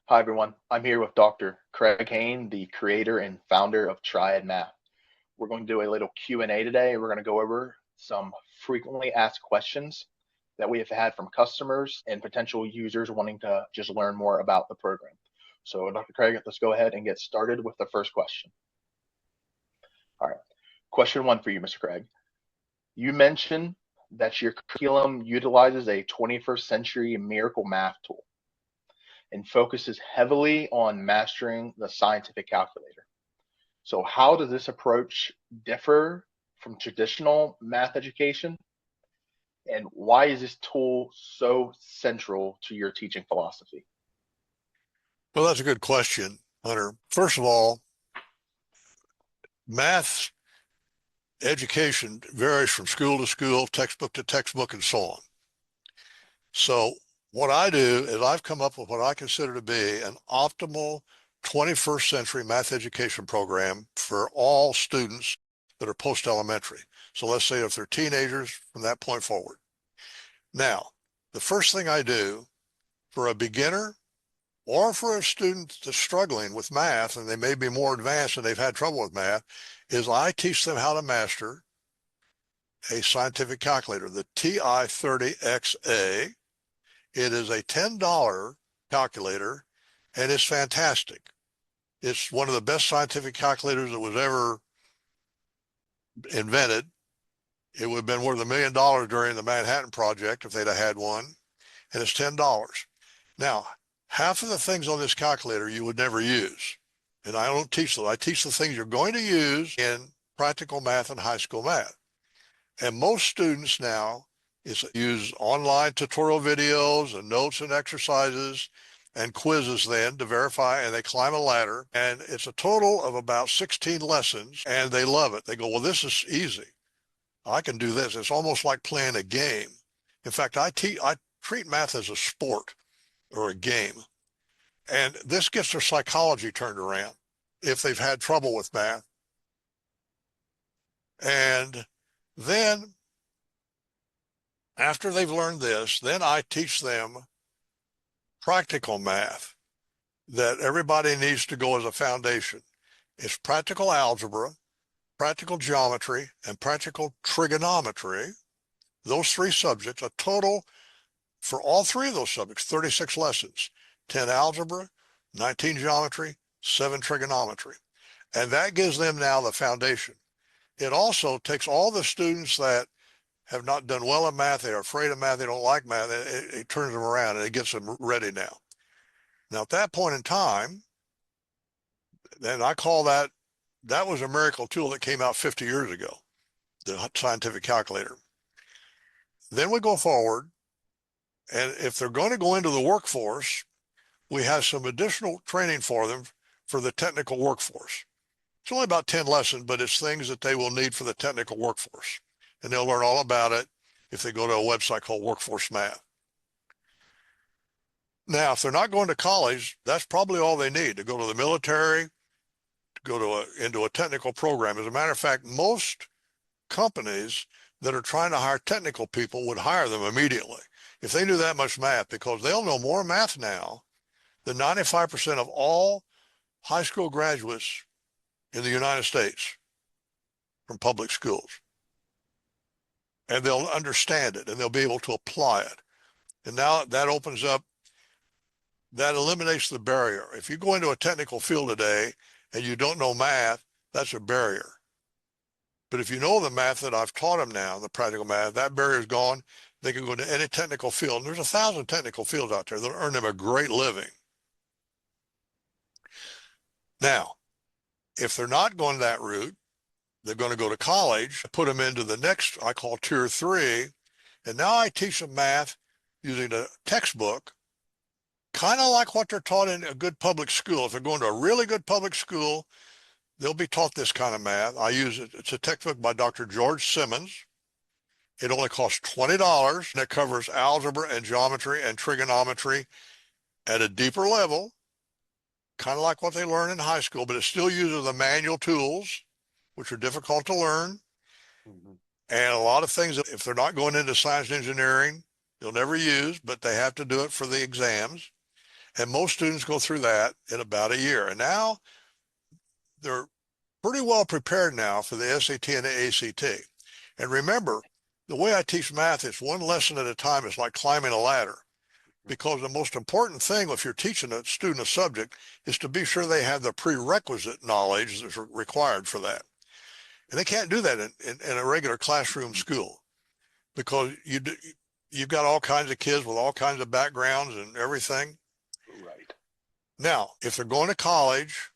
Hi, everyone. I'm here with Dr. Craig Hane, the creator and founder of Triad Math. We're going to do a little Q&A today. We're going to go over some frequently asked questions that we have had from customers and potential users wanting to just learn more about the program. So, Dr. Craig, let's go ahead and get started with the first question. All right. Question one for you, Mr. Craig. You mentioned that your curriculum utilizes a 21st century miracle math tool and focuses heavily on mastering the scientific calculator. So how does this approach differ from traditional math education? And why is this tool so central to your teaching philosophy? Well, that's a good question, Hunter. First of all, math education varies from school to school, textbook to textbook, and so on. So what I do is I've come up with what I consider to be an optimal 21st century math education program for all students that are post-elementary. So let's say if they're teenagers from that point forward. Now, the first thing I do for a beginner or for a student that's struggling with math and they may be more advanced and they've had trouble with math, is I teach them how to master a scientific calculator, the TI-30XA. It is a $10 calculator and it's fantastic. It's one of the best scientific calculators that was ever invented. It would have been worth $1 million during the Manhattan Project if they'd have had one, and it's $10. Now, half of the things on this calculator you would never use, and I don't teach them. I teach the things you're going to use in practical math and high school math. And most students now use online tutorial videos and notes and exercises and quizzes then to verify, and they climb a ladder, and it's a total of about 16 lessons, and they love it. They go, well, this is easy. I can do this. It's almost like playing a game. In fact, I treat math as a sport or a game. And this gets their psychology turned around if they've had trouble with math. And then after they've learned this, then I teach them practical math that everybody needs to go as a foundation. It's practical algebra, practical geometry, and practical trigonometry. Those three subjects, a total for all three of those subjects, 36 lessons, 10 algebra, 19 geometry, 7 trigonometry. And that gives them now the foundation. It also takes all the students that have not done well in math, they're afraid of math, they don't like math, it turns them around and it gets them ready now. Now, at that point in time, then I call that was a miracle tool that came out 50 years ago, the scientific calculator. Then we go forward, and if they're going to go into the workforce, we have some additional training for them for the technical workforce. It's only about 10 lessons, but it's things that they will need for the technical workforce. And they'll learn all about it if they go to a website called Workforce Math. Now, if they're not going to college, that's probably all they need to go to the military, to go into a technical program. As a matter of fact, most companies that are trying to hire technical people would hire them immediately if they knew that much math, because they'll know more math now than 95% of all high school graduates in the United States from public schools. And they'll understand it and they'll be able to apply it. And now that opens up, that eliminates the barrier. If you go into a technical field today and you don't know math, that's a barrier. But if you know the math that I've taught them now, the practical math, that barrier is gone. They can go to any technical field. And there's 1,000 technical fields out there that'll earn them a great living. Now, if they're not going that route, they're going to go to college, put them into the next, I call tier 3. And now I teach them math using a textbook, kind of like what they're taught in a good public school. If they're going to a really good public school, they'll be taught this kind of math. I use it. It's a textbook by Dr. George Simmons. It only costs $20, and it covers algebra and geometry and trigonometry at a deeper level, kind of like what they learn in high school, but it still uses the manual tools, which are difficult to learn. Mm-hmm. And a lot of things, if they're not going into science and engineering, they'll never use, but they have to do it for the exams. And most students go through that in about a year. And now they're pretty well prepared now for the SAT and the ACT. And remember, the way I teach math is one lesson at a time. It's like climbing a ladder, because the most important thing if you're teaching a student a subject is to be sure they have the prerequisite knowledge that's required for that. And they can't do that in a regular classroom school, because you've got all kinds of kids with all kinds of backgrounds and everything. Right. Now, if they're going to college,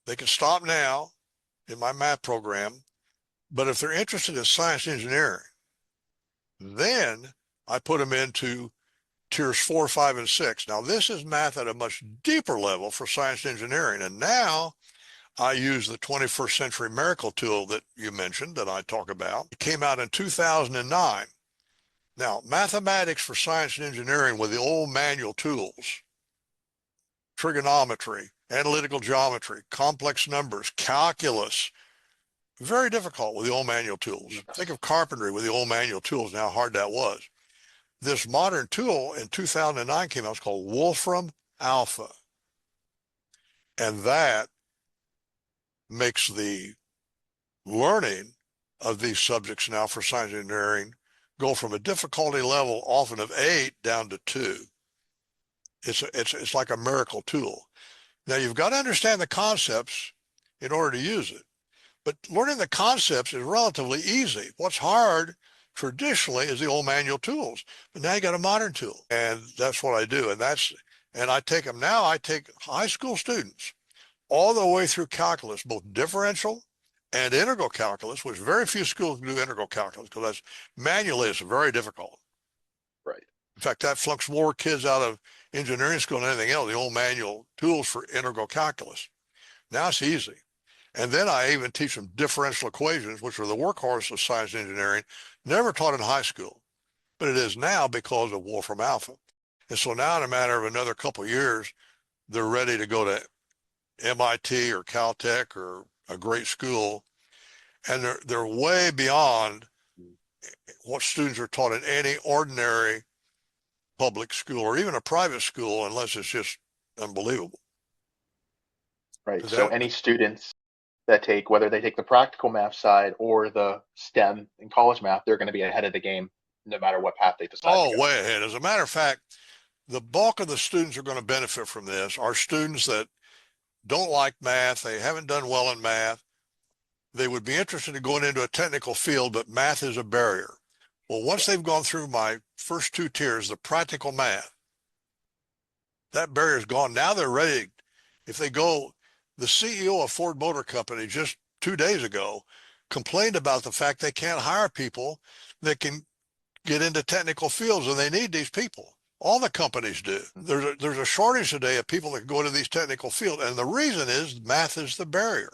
they can stop now in my math program. But if they're interested in science engineering, then I put them into tiers 4, 5, and 6. Now, this is math at a much deeper level for science engineering. And now I use the 21st century miracle tool that you mentioned, that I talk about. It came out in 2009. Now, mathematics for science and engineering with the old manual tools, trigonometry, analytical geometry, complex numbers, calculus, very difficult with the old manual tools. Yes. Think of carpentry with the old manual tools and how hard that was. This modern tool in 2009 came out. It's called Wolfram Alpha. And that makes the learning of these subjects now for science and engineering go from a difficulty level often of 8 down to 2. It's like a miracle tool. Now, you've got to understand the concepts in order to use it. But learning the concepts is relatively easy. What's hard traditionally is the old manual tools. But now you got a modern tool. And that's what I do. And I take them now. I take high school students all the way through calculus, both differential and integral calculus, which very few schools can do integral calculus, because that's manually it's very difficult. Right. In fact, that flunks more kids out of engineering school than anything else, the old manual tools for integral calculus. Now it's easy. And then I even teach them differential equations, which are the workhorse of science and engineering, never taught in high school, but it is now because of Wolfram Alpha. And so now in a matter of another couple of years, they're ready to go to MIT or Caltech or a great school, and they're way beyond what students are taught in any ordinary public school or even a private school, unless it's just unbelievable. Right. So any students that take, whether they take the practical math side or the STEM and college math, they're going to be ahead of the game no matter what path they decide to go. Way ahead. As a matter of fact, the bulk of the students who are going to benefit from this are students that don't like math. They haven't done well in math. They would be interested in going into a technical field, but math is a barrier. Well, once they've gone through my first 2 tiers, the practical math, that barrier is gone. Now they're ready. If they go, the CEO of Ford Motor Company just 2 days ago complained about the fact they can't hire people that can get into technical fields, and they need these people. All the companies do. There's a shortage today of people that can go into these technical fields, and the reason is math is the barrier.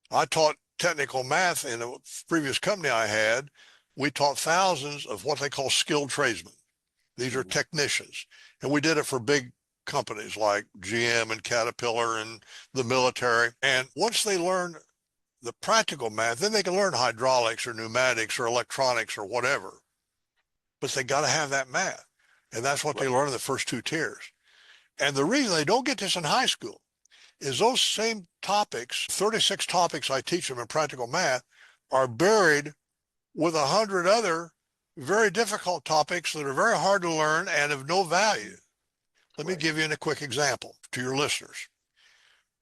I taught technical math in a previous company I had. We taught thousands of what they call skilled tradesmen. These are technicians, and we did it for big companies like GM and Caterpillar and the military. And once they learn the practical math, then they can learn hydraulics or pneumatics or electronics or whatever. But they got to have that math. And that's what they learn in the first 2 tiers. And the reason they don't get this in high school is those same topics, 36 topics I teach them in practical math, are buried with 100 other very difficult topics that are very hard to learn and of no value. Let me give you a quick example to your listeners.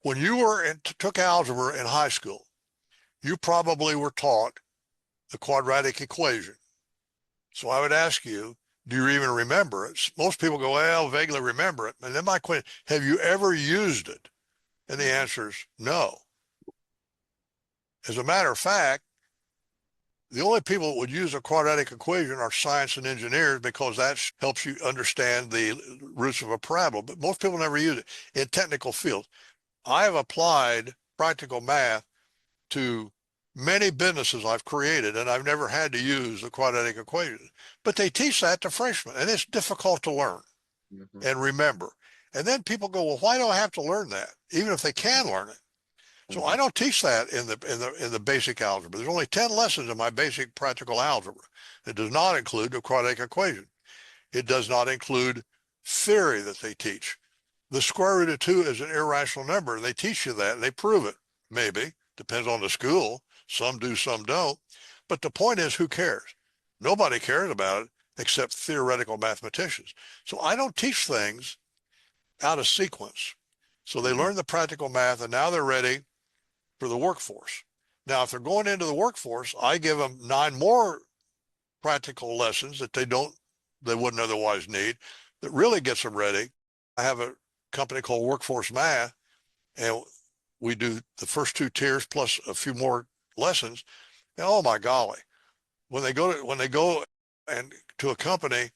When you took algebra in high school, you probably were taught the quadratic equation. So I would ask you, do you even remember it? Most people go, well, vaguely remember it. And then my question, have you ever used it? And the answer is no. As a matter of fact, the only people that would use a quadratic equation are science and engineers, because that helps you understand the roots of a parabola. But most people never use it in technical fields. I have applied practical math to many businesses I've created, and I've never had to use the quadratic equation. But they teach that to freshmen, and it's difficult to learn and remember. And then people go, well, why do I have to learn that, even if they can learn it? So I don't teach that in the basic algebra. There's only 10 lessons in my basic practical algebra. It does not include the quadratic equation. It does not include theory that they teach. The square root of 2 is an irrational number. They teach you that, and they prove it, maybe. Depends on the school. Some do, some don't. But the point is, who cares? Nobody cares about it except theoretical mathematicians. So I don't teach things out of sequence. So they Mm-hmm. learn the practical math, and now they're ready for the workforce. Now, if they're going into the workforce, I give them 9 more practical lessons that they wouldn't otherwise need, that really gets them ready. I have a company called Workforce Math, and we do the first 2 tiers plus a few more lessons. And oh my golly, when they go and to a company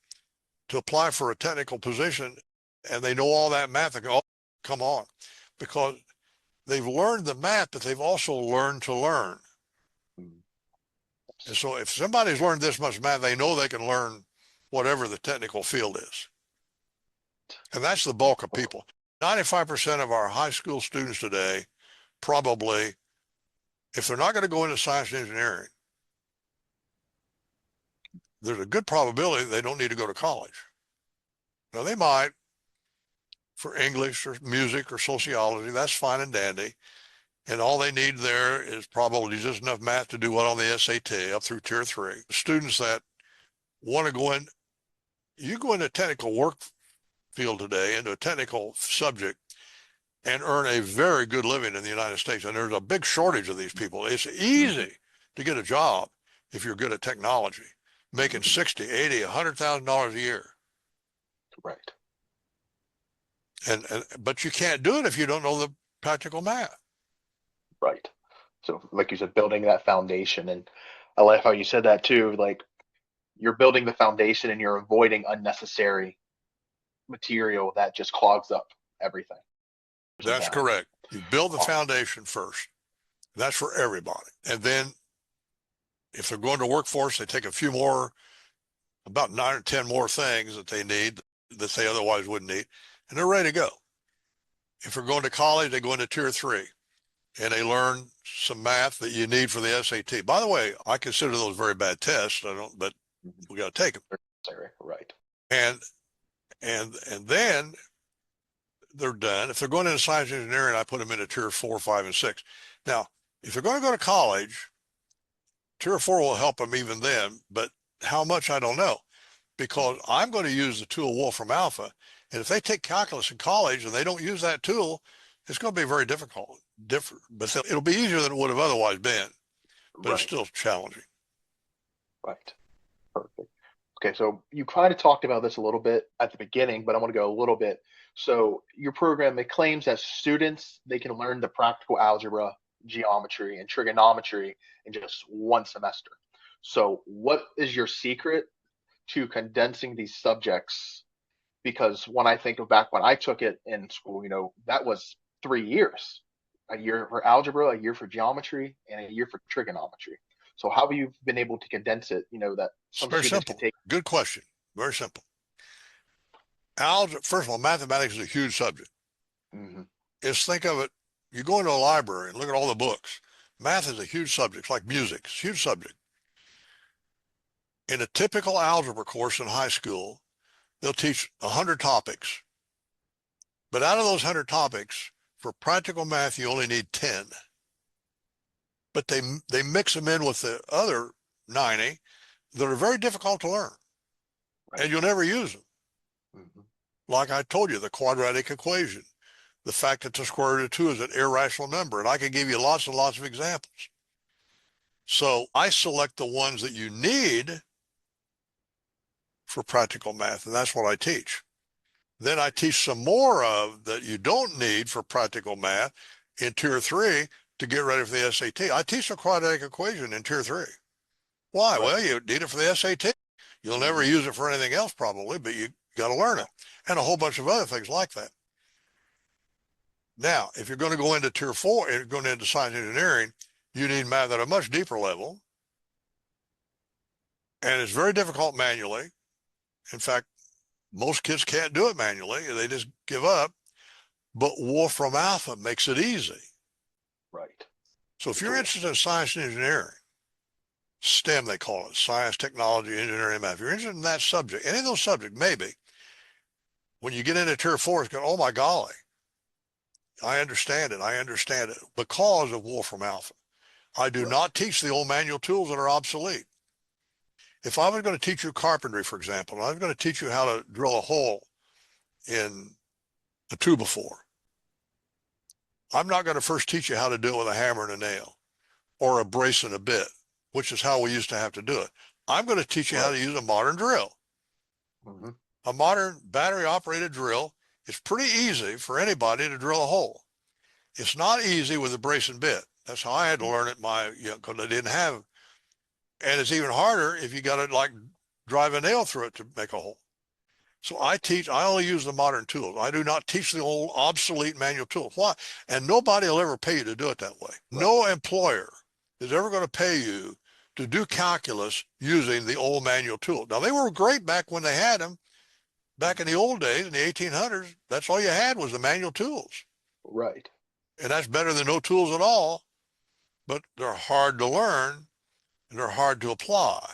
to apply for a technical position, and they know all that math, they go, oh, come on, because they've learned the math, but they've also learned to learn. Mm-hmm. And so if somebody's learned this much math, they know they can learn whatever the technical field is. And that's the bulk of people. 95% of our high school students today, probably, if they're not going to go into science and engineering, there's a good probability they don't need to go to college. Now, they might for English or music or sociology. That's fine and dandy. And all they need there is probably just enough math to do well on the SAT up through tier 3. Students that want to go in, you go into a technical work field today, into a technical subject, and earn a very good living in the United States. And there's a big shortage of these people. It's Mm-hmm. easy to get a job if you're good at technology, making Mm-hmm. 60, 80, $100,000 a year. Right. But you can't do it if you don't know the practical math. Right. So, like you said, building that foundation, and I like how you said that too. Like you're building the foundation, and you're avoiding unnecessary material that just clogs up everything. That's Down. correct. You build the Awesome. foundation first. That's for everybody. And then if they're going to workforce, they take a few more, about 9 or 10 more things that they need that they otherwise wouldn't need, and they're ready to go. If they're going to college, they go into tier 3 and they learn some math that you need for the SAT. By the way, I consider those very bad tests. But Mm-hmm. we got to take them. Right. And and then they're done. If they're going into science and engineering, I put them into tier 4, 5, and 6. Now, if they're going to go to college, tier 4 will help them even then, but how much I don't know, because I'm going to use the tool Wolfram Alpha. And if they take calculus in college and they don't use that tool, it's going to be very difficult. But it'll be easier than it would have otherwise been, but it's Right. still challenging. Right. Perfect. Okay, so you kind of talked about this a little bit at the beginning, but I want to go a little bit. So your program, it claims that students, they can learn the practical algebra, geometry, and trigonometry in just one semester. So what is your secret to condensing these subjects? Because when I think of back when I took it in school, that was 3 years, a year for algebra, a year for geometry, and a year for trigonometry. So how have you been able to condense it, that It's some very students can simple. take? Good question. Very simple. Algebra, first of all, mathematics is a huge subject. Hmm. Just think of it. You go into a library and look at all the books. Math is a huge subject. It's like music. It's a huge subject. In a typical algebra course in high school, they'll teach 100 topics. But out of those 100 topics, for practical math, you only need 10. But they mix them in with the other 90 that are very difficult to learn, and Right. you'll never use them. Hmm. Like I told you, the quadratic equation, the fact that the square root of 2 is an irrational number, and I can give you lots and lots of examples. So I select the ones that you need for practical math, and that's what I teach. Then I teach some more of that you don't need for practical math in tier 3 to get ready for the SAT. I teach the quadratic equation in tier 3. Why? Right. Well, you need it for the SAT. You'll never Hmm. use it for anything else probably, but you got to learn Yeah. it, and a whole bunch of other things like that. Now, if you're going to go into tier 4, and you're going into science engineering, you need math at a much deeper level, and it's very difficult manually. In fact, most kids can't do it manually. They just give up. But Wolfram Alpha makes it easy. Right. So if The you're tool. interested in science and engineering, STEM they call it, science, technology, engineering, math. If you're interested in that subject, any of those subjects, maybe, When you get into tier 4, it's going, oh my golly, I understand it. I understand it because of Wolfram Alpha. I do Right. not teach the old manual tools that are obsolete. If I was going to teach you carpentry, for example, and I was going to teach you how to drill a hole in a 2x4, I'm not going to first teach you how to do it with a hammer and a nail or a brace and a bit, which is how we used to have to do it. I'm going to teach you how Right. to use a modern drill. Mm-hmm. A modern battery operated drill is pretty easy for anybody to drill a hole. It's not easy with a brace and bit. That's how I had to learn it because I didn't have, and it's even harder if you got to like drive a nail through it to make a hole. So I only use the modern tools. I do not teach the old obsolete manual tools. Why? And nobody will ever pay you to do it that way. Right. No employer is ever going to pay you to do calculus using the old manual tools. Now, they were great back when they had them. Back in the old days, in the 1800s, that's all you had was the manual tools. Right. And that's better than no tools at all, but they're hard to learn and they're hard to apply.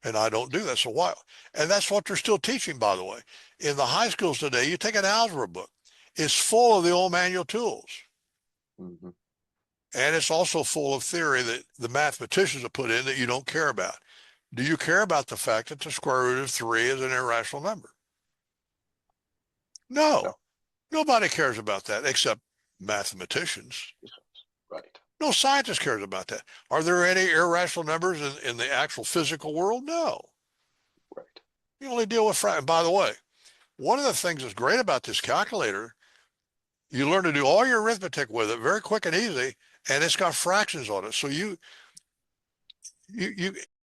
And I don't do that. So why? And that's what they're still teaching, by the way. In the high schools today, you take an algebra book. It's full of the old manual tools. Mm-hmm. And it's also full of theory that the mathematicians have put in that you don't care about. Do you care about the fact that the square root of 3 is an irrational number? No, No. nobody cares about that except mathematicians. Right. No scientist cares about that. Are there any irrational numbers in the actual physical world? No. Right. You only deal with fractions. By the way, one of the things that's great about this calculator, you learn to do all your arithmetic with it very quick and easy, and it's got fractions on it. So you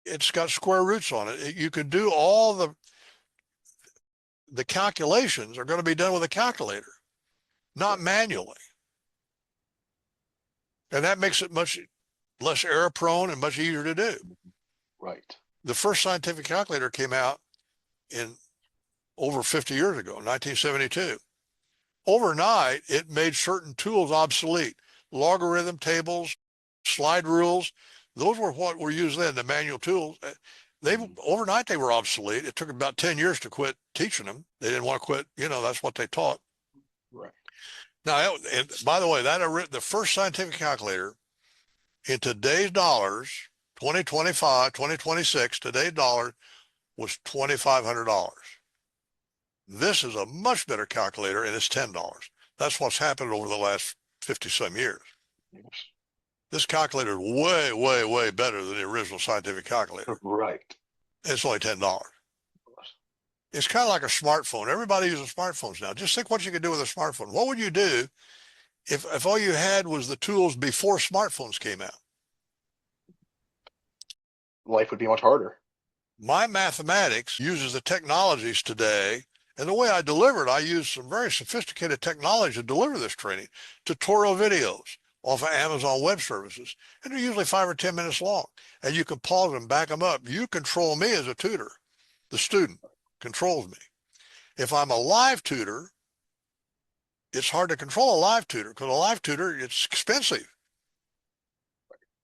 it's got square roots on it. You can do all the calculations are going to be done with a calculator, not Right. manually. And that makes it much less error prone and much easier to do. Mm-hmm. Right. The first scientific calculator came out in over 50 years ago, 1972. Overnight, it made certain tools obsolete. Logarithm tables, slide rules, those were what were used then, the manual tools. Mm-hmm. Overnight they were obsolete. It took about 10 years to quit teaching them. They didn't want to quit, that's what they taught. Right. Now, and by the way, the first scientific calculator in today's dollars, 2025, 2026, today's dollar was $2,500. This is a much better calculator and it's $10. That's what's happened over the last 50 some years. Yes. This calculator is way, way, way better than the original scientific calculator. Right. It's only $10. It's kind of like a smartphone. Everybody uses smartphones now. Just think what you could do with a smartphone. What would you do if all you had was the tools before smartphones came out? Life would be much harder. My mathematics uses the technologies today, and the way I deliver it, I use some very sophisticated technology to deliver this training. Tutorial videos off of Amazon Web Services, and they're usually 5 or 10 minutes long. And you can pause them, back them up. You control me as a tutor. The student controls me. If I'm a live tutor, it's hard to control a live tutor because a live tutor, it's expensive.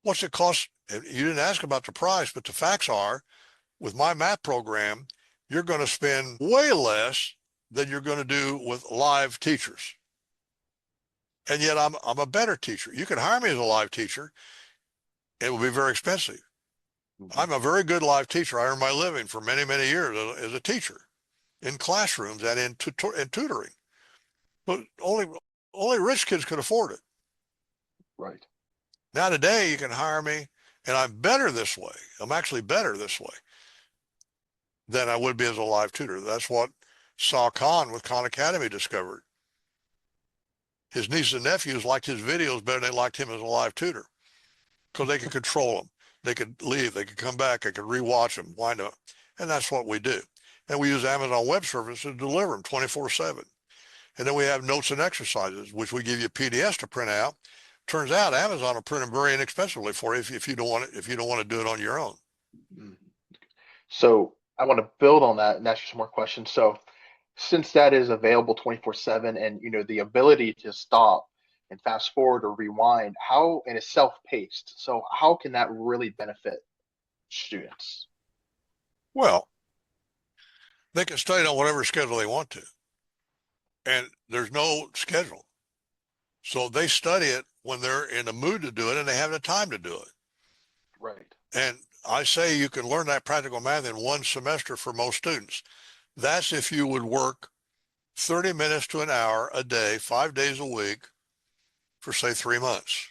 What's it cost? You didn't ask about the price, but the facts are with my math program, you're going to spend way less than you're going to do with live teachers. And yet I'm a better teacher. You can hire me as a live teacher. It will be very expensive. Mm-hmm. I'm a very good live teacher. I earned my living for many, many years as a teacher in classrooms and in tutoring. But only rich kids could afford it. Right. Now today you can hire me and I'm better this way. I'm actually better this way than I would be as a live tutor. That's what Sa Khan with Khan Academy discovered. His nieces and nephews liked his videos better than they liked him as a live tutor because they could control them. They could leave, they could come back, they could rewatch them, wind up. And that's what we do. And we use Amazon Web Services to deliver them 24/7. And then we have notes and exercises, which we give you PDFs to print out. Turns out Amazon will print them very inexpensively for you if you don't want it, if you don't want to do it on your own. Mhm. So I want to build on that and ask you some more questions. So since that is available 24/7 and the ability to stop and fast forward or rewind, how and it's self-paced. So how can that really benefit students? Well, They can study on whatever schedule they want to. And there's no schedule. So they study it when they're in a mood to do it and they have the time to do it. Right. And I say you can learn that practical math in one semester for most students. That's if you would work 30 minutes to an hour a day, 5 days a week for say 3 months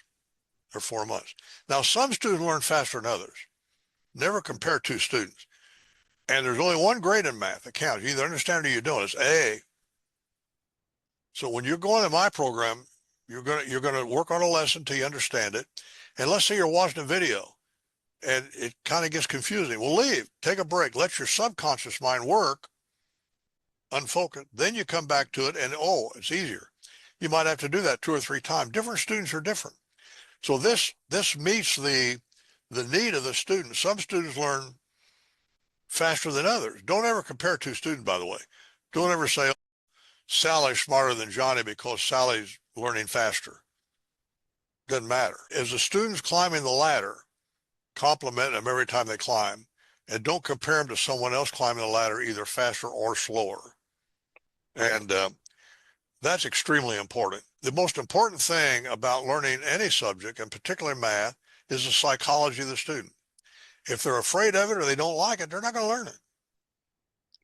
or 4 months. Now, some students learn faster than others. Never compare two students. And there's only one grade in math that counts. You either understand or you don't. It's A. So when you're going to my program, you're gonna work on a lesson till you understand it. And let's say you're watching a video and it kind of gets confusing. Well, leave, take a break, let your subconscious mind work, unfocus. Then you come back to it and oh, it's easier. You might have to do that 2 or 3 times. Different students are different. So this meets the need of the student. Some students learn faster than others. Don't ever compare two students, by the way. Don't ever say, oh, Sally's smarter than Johnny because Sally's learning faster. Doesn't matter. As the student's climbing the ladder, compliment them every time they climb, and don't compare them to someone else climbing the ladder either faster or slower. And that's extremely important. The most important thing about learning any subject, and particularly math, is the psychology of the student. If they're afraid of it or they don't like it, they're not going to learn it.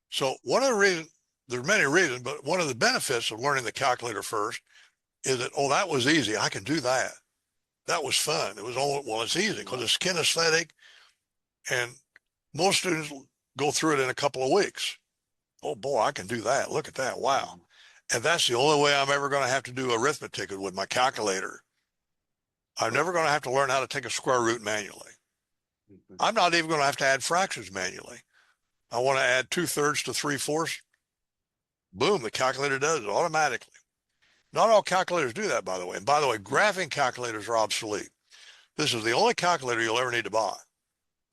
So one of the reasons, there's many reasons, but one of the benefits of learning the calculator first is that, oh, that was easy. I can do that. That was fun. It was all, well, it's easy because it's kinesthetic and most students go through it in a couple of weeks. Oh boy, I can do that. Look at that. Wow. And that's the only way I'm ever going to have to do arithmetic with my calculator. I'm never going to have to learn how to take a square root manually. I'm not even going to have to add fractions manually. I want to add 2/3 to 3/4. Boom, the calculator does it automatically. Not all calculators do that, by the way. And by the way, graphing calculators are obsolete. This is the only calculator you'll ever need to buy.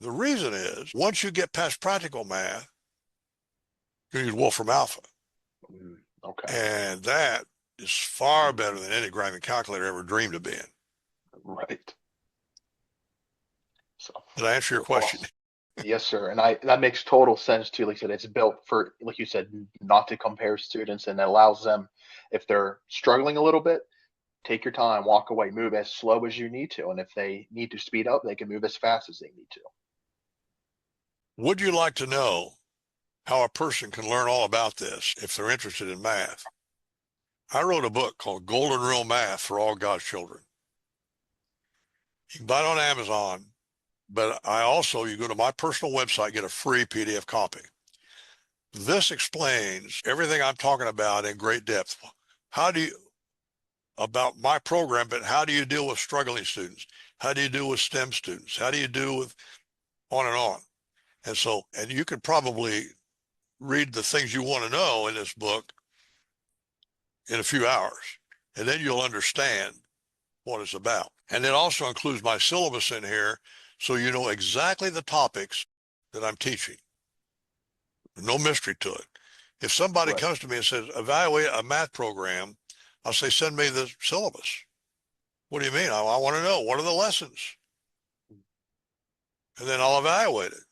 The reason is, once you get past practical math, you use Wolfram Alpha. Okay. And that is far better than any graphing calculator ever dreamed of being. Right. So, Did I answer your question? awesome. Yes, sir. And that makes total sense too. Like I said, it's built for, like you said, not to compare students, and it allows them, if they're struggling a little bit, take your time, walk away, move as slow as you need to. And if they need to speed up, they can move as fast as they need to. Would you like to know how a person can learn all about this if they're interested in math? I wrote a book called Golden Rule Math for All God's Children. You can buy it on Amazon, but you go to my personal website, get a free PDF copy. This explains everything I'm talking about in great depth. About my program, but how do you deal with struggling students? How do you deal with STEM students? How do you deal with on and on? And you could probably read the things you want to know in this book in a few hours, and then you'll understand what it's about. And it also includes my syllabus in here, so you know exactly the topics that I'm teaching. No mystery to it. If somebody Right. comes to me and says, evaluate a math program, I'll say, send me the syllabus. What do you mean? I want to know, what are the lessons? And then I'll evaluate it.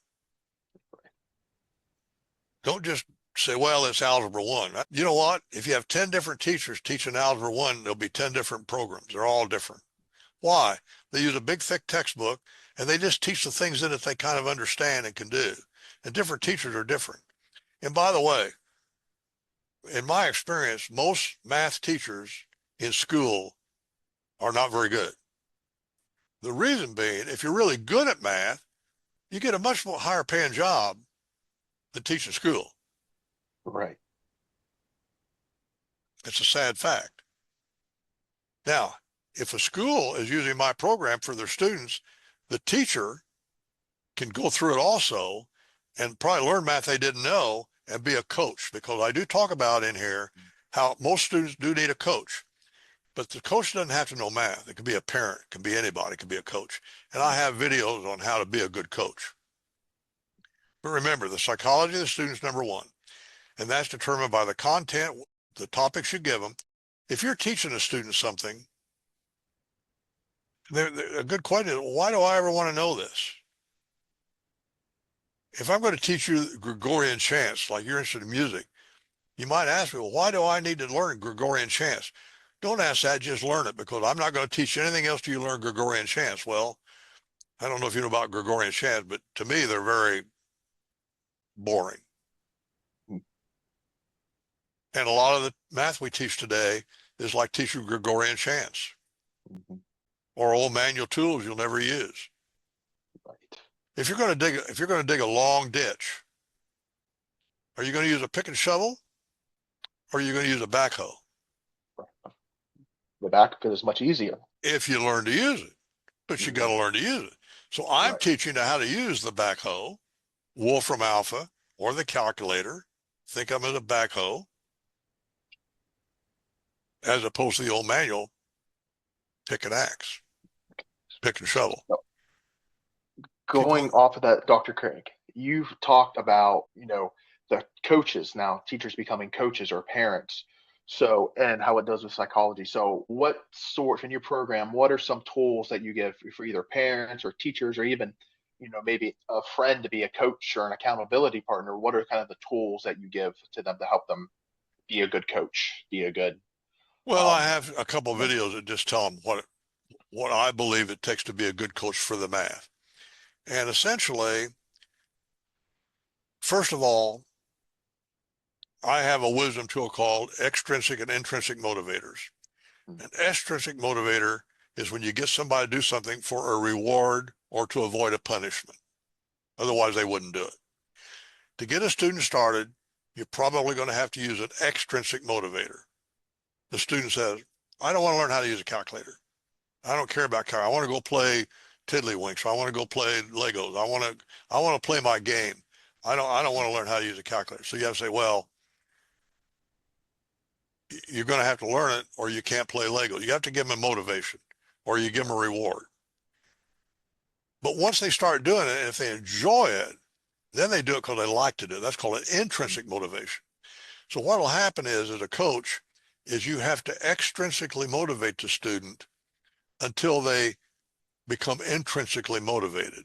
Don't just say, well, it's algebra 1. You know what? If you have 10 different teachers teaching algebra 1, there'll be 10 different programs. They're all different. Why? They use a big, thick textbook, and they just teach the things in it they kind of understand and can do. And different teachers are different. And by the way, in my experience, most math teachers in school are not very good. The reason being, if you're really good at math, you get a much more higher paying job than teaching school. Right. It's a sad fact. Now, if a school is using my program for their students, the teacher can go through it also and probably learn math they didn't know and be a coach, because I do talk about in here how most students do need a coach. But the coach doesn't have to know math. It can be a parent, it can be anybody, it can be a coach. And I have videos on how to be a good coach. But remember, the psychology of the student is number one, and that's determined by the content, the topics you give them. If you're teaching a student something, a good question is, why do I ever want to know this? If I'm going to teach you Gregorian chants, like you're interested in music, you might ask me, well, why do I need to learn Gregorian chants? Don't ask that, just learn it, because I'm not going to teach you anything else till you learn Gregorian chants. Well, I don't know if you know about Gregorian chants, but to me, they're very boring. And a lot of the math we teach today is like teaching Gregorian chants Mm-hmm. or old manual tools you'll never use. Right. If you're going to dig a long ditch, are you going to use a pick and shovel or are you going to use a backhoe? The back because it's much easier. If you learn to use it, but you got to Mm-hmm. learn to use it. So I'm Right. teaching you how to use the backhoe, Wolfram Alpha, or the calculator. Think of them as a backhoe, as opposed to the old manual pick and axe, pick and shovel. So People, going off of that, Dr. Craig, you've talked about, the coaches now, teachers becoming coaches or parents. So, and how it does with psychology. So, what sort in your program, what are some tools that you give for either parents or teachers or even, maybe a friend to be a coach or an accountability partner? What are kind of the tools that you give to them to help them be a good coach, be a good well, I um, have a couple of mentor? videos that just tell them what I believe it takes to be a good coach for the math. And essentially, first of all, I have a wisdom tool called extrinsic and intrinsic motivators. An extrinsic motivator is when you get somebody to do something for a reward or to avoid a punishment. Otherwise, they wouldn't do it. To get a student started, you're probably going to have to use an extrinsic motivator. The student says, I don't want to learn how to use a calculator. I don't care about calculator. I want to go play tiddlywinks. I want to go play Legos. I want to play my game. I don't want to learn how to use a calculator. So you have to say, well, you're going to have to learn it or you can't play Legos. You have to give them a motivation or you give them a reward. But once they start doing it, if they enjoy it, then they do it because they like to do it. That's called an intrinsic motivation. So what will happen is, as a coach, is you have to extrinsically motivate the student until they become intrinsically motivated.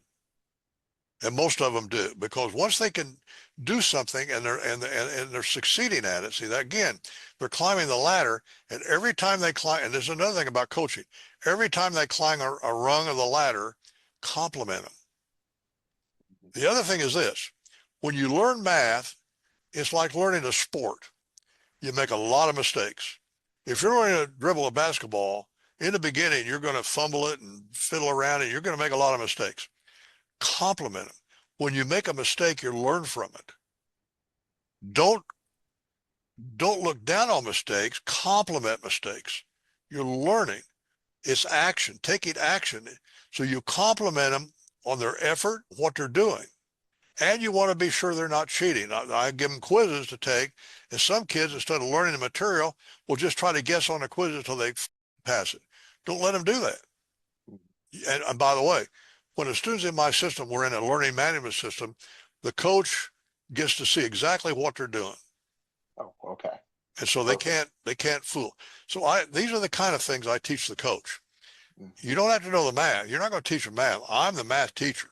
And most of them do, because once they can do something and they're succeeding at it, see that again, they're climbing the ladder, and every time they climb, and there's another thing about coaching, every time they climb a rung of the ladder, compliment them. The other thing is this: when you learn math, it's like learning a sport. You make a lot of mistakes. If you're learning to dribble a basketball, in the beginning, you're going to fumble it and fiddle around and you're going to make a lot of mistakes. Compliment them. When you make a mistake, you learn from it. Don't don't look down on mistakes, compliment mistakes. You're learning. It's action, taking action. So you compliment them on their effort, what they're doing. And you want to be sure they're not cheating. I give them quizzes to take, and some kids, instead of learning the material, will just try to guess on the quiz until they pass it. Don't let them do that. And by the way, when the students in my system, we're in a learning management system, the coach gets to see exactly what they're doing. Oh, okay. And so Perfect. they can't fool. So these are the kind of things I teach the coach. Mhm. You don't have to know the math. You're not going to teach them math. I'm the math teacher.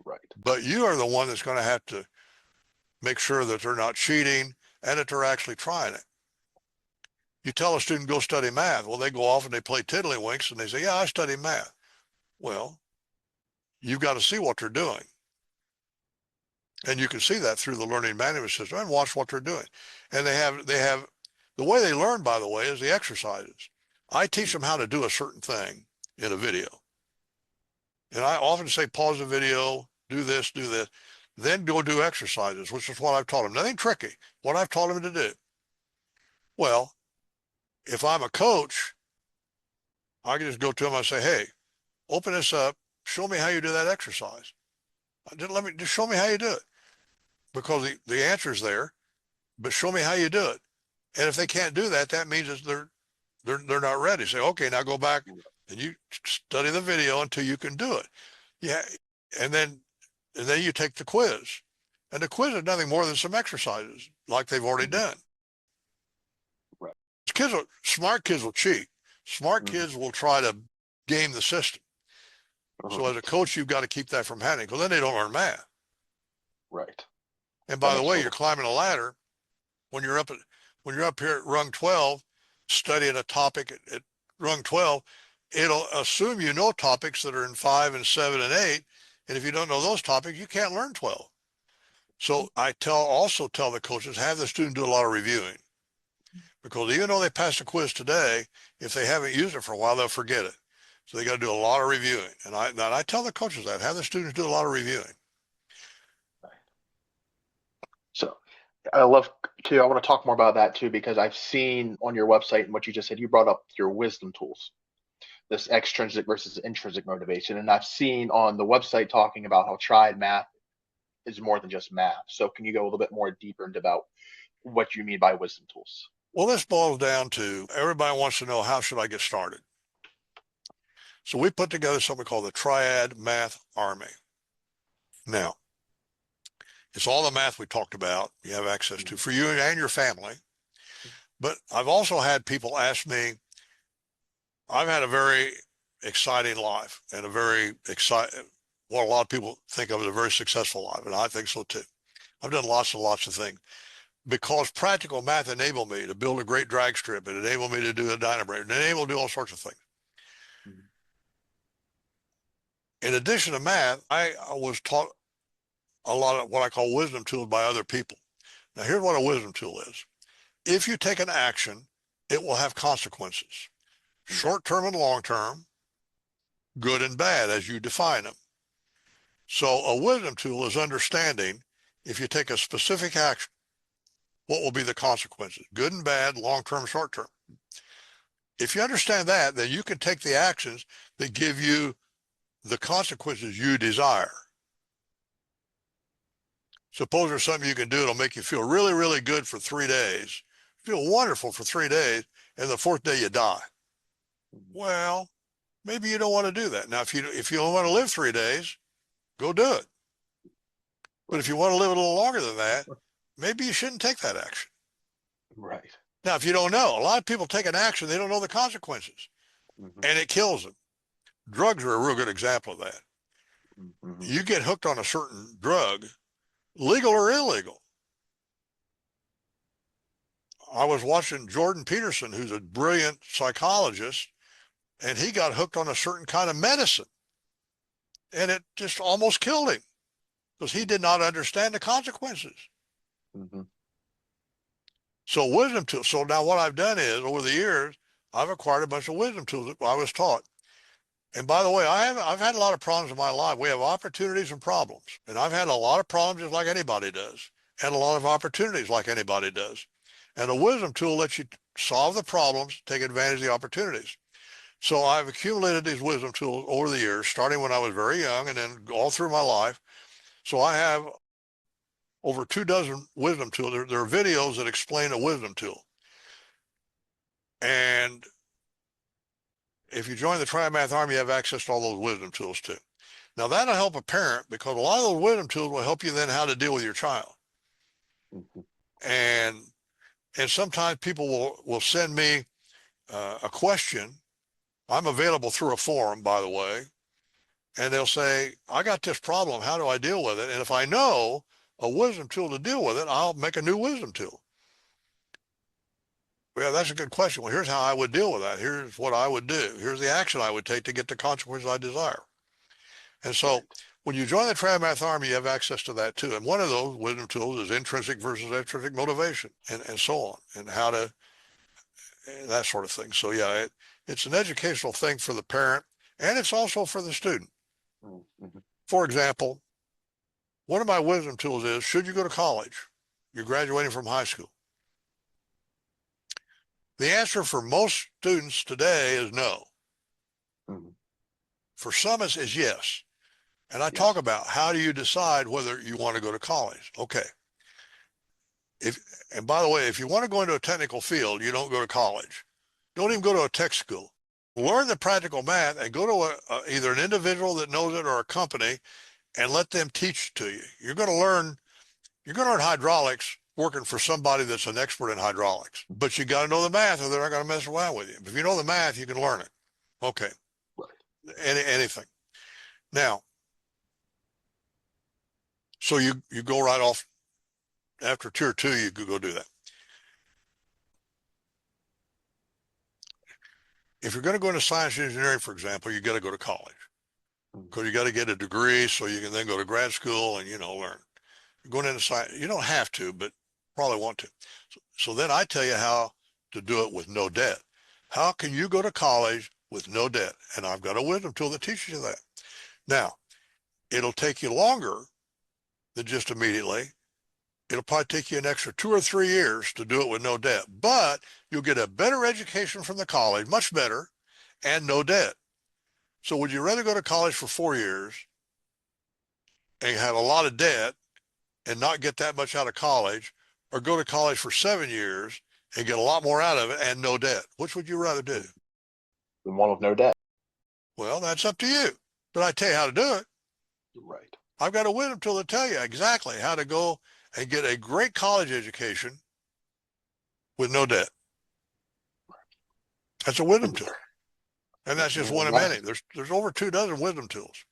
Right. But you are the one that's going to have to make sure that they're not cheating and that they're actually trying it. You tell a student, go study math. Well, they go off and they play tiddlywinks and they say, yeah, I study math. Well, you've got to see what they're doing. And you can see that through the learning management system and watch what they're doing. And they have, the way they learn, by the way, is the exercises. I teach them how to do a certain thing in a video. And I often say, pause the video, do this, then go do exercises, which is what I've taught them. Nothing tricky, what I've taught them to do. Well, if I'm a coach, I can just go to them and say, hey, open this up, show me how you do that exercise. Just show me how you do it, because the answer is there, but show me how you do it. And if they can't do that, that means they're not ready. Say, okay, now go back and you study the video until you can do it. Yeah, and then you take the quiz, and the quiz is nothing more than some exercises like they've already Mhm. done. Right. Smart kids will cheat. Smart Mhm. kids will try to game the system. So as a Right. coach, you've got to keep that from happening, because then they don't learn math. Right. And That by the makes way, you're total sense. climbing a ladder when you're up here at rung 12, studying a topic at rung 12, it'll assume you know topics that are in 5 and 7 and 8. And if you don't know those topics, you can't learn 12. So I also tell the coaches, have the student do a lot of reviewing. Because even though they passed a quiz today, if they haven't used it for a while, they'll forget it. So they got to do a lot of reviewing. And I tell the coaches that, have the students do a lot of reviewing. Right. So I love too. I want to talk more about that too because I've seen on your website and what you just said. You brought up your wisdom tools, this extrinsic versus intrinsic motivation, and I've seen on the website talking about how Triad Math is more than just math. So can you go a little bit more deeper into about what you mean by wisdom tools? Well, this boils down to everybody wants to know, how should I get started? So we put together something called the Triad Math Army. Now, it's all the math we talked about you have access to for you and your family. But I've also had people ask me, I've had a very exciting life and a very what a lot of people think of as a very successful life, and I think so too. I've done lots and lots of things because practical math enabled me to build a great drag strip. It enabled me to do a dynamometer. It enabled me to do all sorts of things. In addition to math, I was taught a lot of what I call wisdom tools by other people. Now, here's what a wisdom tool is. If you take an action, it will have consequences, short-term and long-term, good and bad as you define them. So a wisdom tool is understanding if you take a specific action, what will be the consequences, good and bad, long-term, short-term. If you understand that, then you can take the actions that give you the consequences you desire. Suppose there's something you can do that'll make you feel really, really good for 3 days, feel wonderful for 3 days, and the 4th day you die. Well, maybe you don't want to do that. Now, if you don't want to live 3 days, go do it. But if you want to live a little longer than that, maybe you shouldn't take that action. Right. Now, if you don't know, a lot of people take an action, they don't know the consequences, and it kills them. Drugs are a real good example of that. You get hooked on a certain drug, legal or illegal. I was watching Jordan Peterson, who's a brilliant psychologist, and he got hooked on a certain kind of medicine, and it just almost killed him because he did not understand the consequences. So wisdom tools. So now what I've done is, over the years, I've acquired a bunch of wisdom tools that I was taught. And by the way, I've had a lot of problems in my life. We have opportunities and problems. And I've had a lot of problems just like anybody does, and a lot of opportunities like anybody does. And a wisdom tool lets you solve the problems, take advantage of the opportunities. So I've accumulated these wisdom tools over the years, starting when I was very young and then all through my life. So I have over 24 wisdom tools. There are videos that explain a wisdom tool. And if you join the Triad Math Army, you have access to all those wisdom tools too. Now that'll help a parent because a lot of those wisdom tools will help you then how to deal with your child. And sometimes people will send me a question. I'm available through a forum, by the way, and they'll say, I got this problem. How do I deal with it? And if I know a wisdom tool to deal with it, I'll make a new wisdom tool. Well, that's a good question. Well, here's how I would deal with that. Here's what I would do. Here's the action I would take to get the consequences I desire. And so when you join the Triad Math Army, you have access to that too. And one of those wisdom tools is intrinsic versus extrinsic motivation and so on, and how to, and that sort of thing. So yeah, it's an educational thing for the parent, and it's also for the student. For example, one of my wisdom tools is, should you go to college? You're graduating from high school. The answer for most students today is no. For some, is yes. And I talk about, how do you decide whether you want to go to college? Okay. And by the way, if you want to go into a technical field, you don't go to college. Don't even go to a tech school. Learn the practical math and go to either an individual that knows it or a company and let them teach it to you. You're going to learn hydraulics working for somebody that's an expert in hydraulics. But you got to know the math or they're not going to mess around with you. If you know the math, you can learn it. Okay. Anything. Now, So you go right off after tier 2, you could go do that. If you're going to go into science and engineering, for example, you got to go to college because you got to get a degree so you can then go to grad school and, learn. Going into science, you don't have to, but probably want to. So then I tell you how to do it with no debt. How can you go to college with no debt? And I've got a wisdom tool that teaches you that. Now, it'll take you longer than just immediately. It'll probably take you an extra 2 or 3 years to do it with no debt, but you'll get a better education from the college, much better, and no debt. So would you rather go to college for 4 years and have a lot of debt and not get that much out of college, or go to college for 7 years and get a lot more out of it and no debt? Which would you rather do? The one with no debt. Well, that's up to you. But I tell you how to do it. Right. I've got a wisdom tool to tell you exactly how to go and get a great college education with no debt. That's a wisdom tool. And that's just one of many. There's over 2 dozen wisdom tools.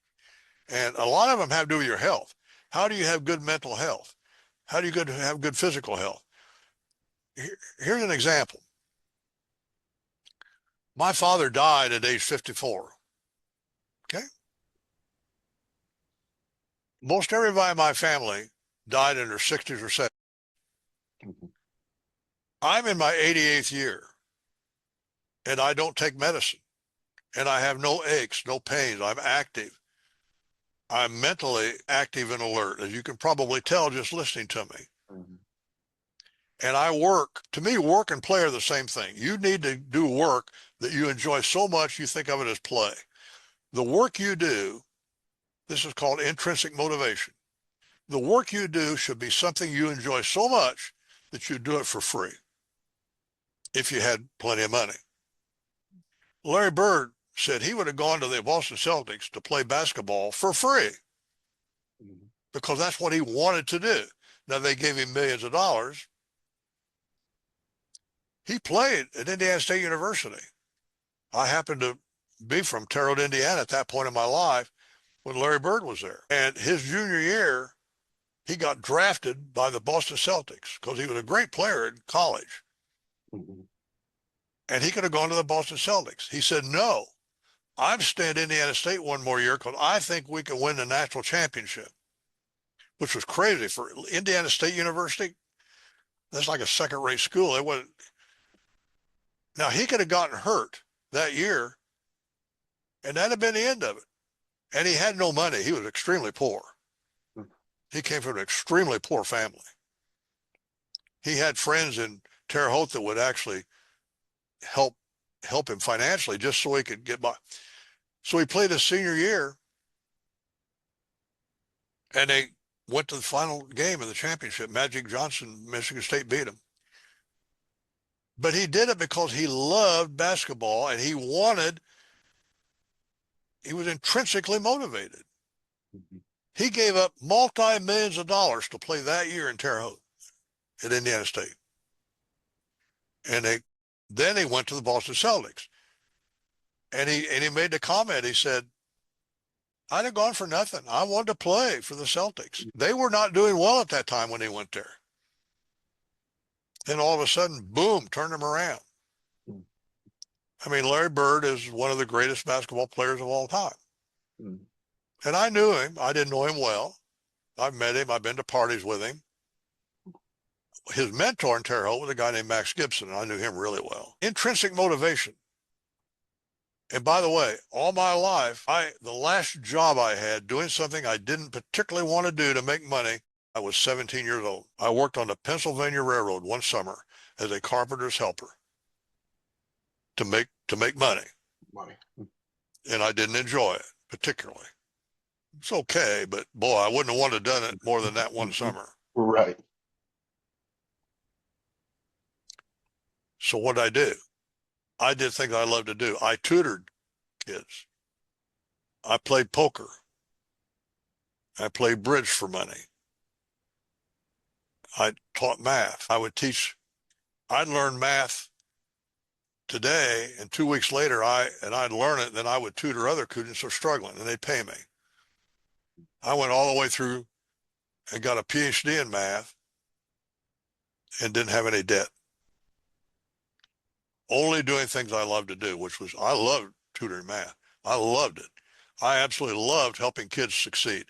And a lot of them have to do with your health. How do you have good mental health? How do you have good physical health? Here's an example. My father died at age 54. Okay. Most everybody in my family died in their 60s or 70s. Mm-hmm. I'm in my 88th year and I don't take medicine and I have no aches, no pains. I'm active. I'm mentally active and alert, as you can probably tell just listening to me. Mm-hmm. And I work. To me, work and play are the same thing. You need to do work that you enjoy so much you think of it as play. The work you do, this is called intrinsic motivation. The work you do should be something you enjoy so much that you do it for free if you had plenty of money. Larry Bird said he would have gone to the Boston Celtics to play basketball for free because that's what he wanted to do. Now, they gave him millions of dollars. He played at Indiana State University. I happened to be from Terre Haute, Indiana at that point in my life when Larry Bird was there. And his junior year, he got drafted by the Boston Celtics because he was a great player in college. Mm-hmm. And he could have gone to the Boston Celtics. He said, no, I'm staying at Indiana State one more year because I think we can win the national championship, which was crazy for Indiana State University. That's like a second-rate school. It wasn't. Now, he could have gotten hurt that year, and that'd have been the end of it. And he had no money. He was extremely poor. He came from an extremely poor family. He had friends in Terre Haute that would actually help him financially just so he could get by. So he played his senior year, and they went to the final game of the championship. Magic Johnson, Michigan State beat him. But he did it because he loved basketball and he was intrinsically motivated. Mm-hmm. He gave up multi-millions of dollars to play that year in Terre Haute at Indiana State. And then he went to the Boston Celtics. And he made the comment, he said, I'd have gone for nothing. I wanted to play for the Celtics. They were not doing well at that time when he went there. Then all of a sudden, boom, turned him around. I mean, Larry Bird is one of the greatest basketball players of all time. And I knew him. I didn't know him well. I've met him. I've been to parties with him. His mentor in Terre Haute was a guy named Max Gibson, and I knew him really well. Intrinsic motivation. And by the way, all my life, the last job I had doing something I didn't particularly want to do to make money, I was 17 years old. I worked on the Pennsylvania Railroad one summer as a carpenter's helper to make money. And I didn't enjoy it particularly. It's okay, but boy, I wouldn't have wanted to have done it more than that one summer. Right. So what did I do? I did things I loved to do. I tutored kids. I played poker. I played bridge for money. I taught math. I'd learn math today, and 2 weeks later, I'd learn it, then I would tutor other students who are struggling, and they'd pay me. I went all the way through and got a PhD in math and didn't have any debt. Only doing things I love to do, which was I loved tutoring math. I loved it. I absolutely loved helping kids succeed.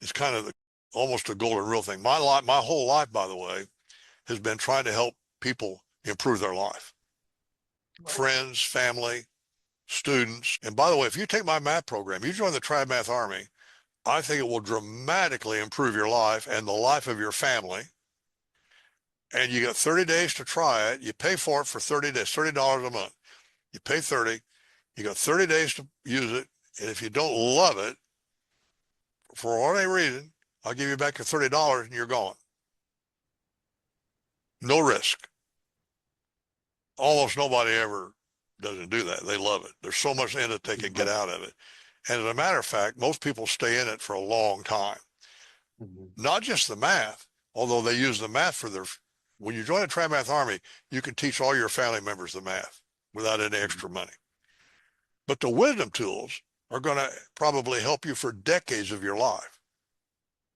It's kind of almost a golden rule thing. My whole life, by the way, has been trying to help people improve their life. Right. Friends, family, students. And by the way, if you take my math program, you join the Triad Math Army, I think it will dramatically improve your life and the life of your family. And you got 30 days to try it. You pay for it for 30 days, $30 a month. You pay 30, you got 30 days to use it. And if you don't love it, for any reason, I'll give you back your $30 and you're gone. No risk. Almost nobody ever doesn't do that. They love it. There's so much in it they can get Right. out of it. And as a matter of fact, most people stay in it for a long time. Mm-hmm. Not just the math, although they use the math for their, when you join the Triad Math Army, you can teach all your family members the math without any extra money. But the wisdom tools are going to probably help you for decades of your life.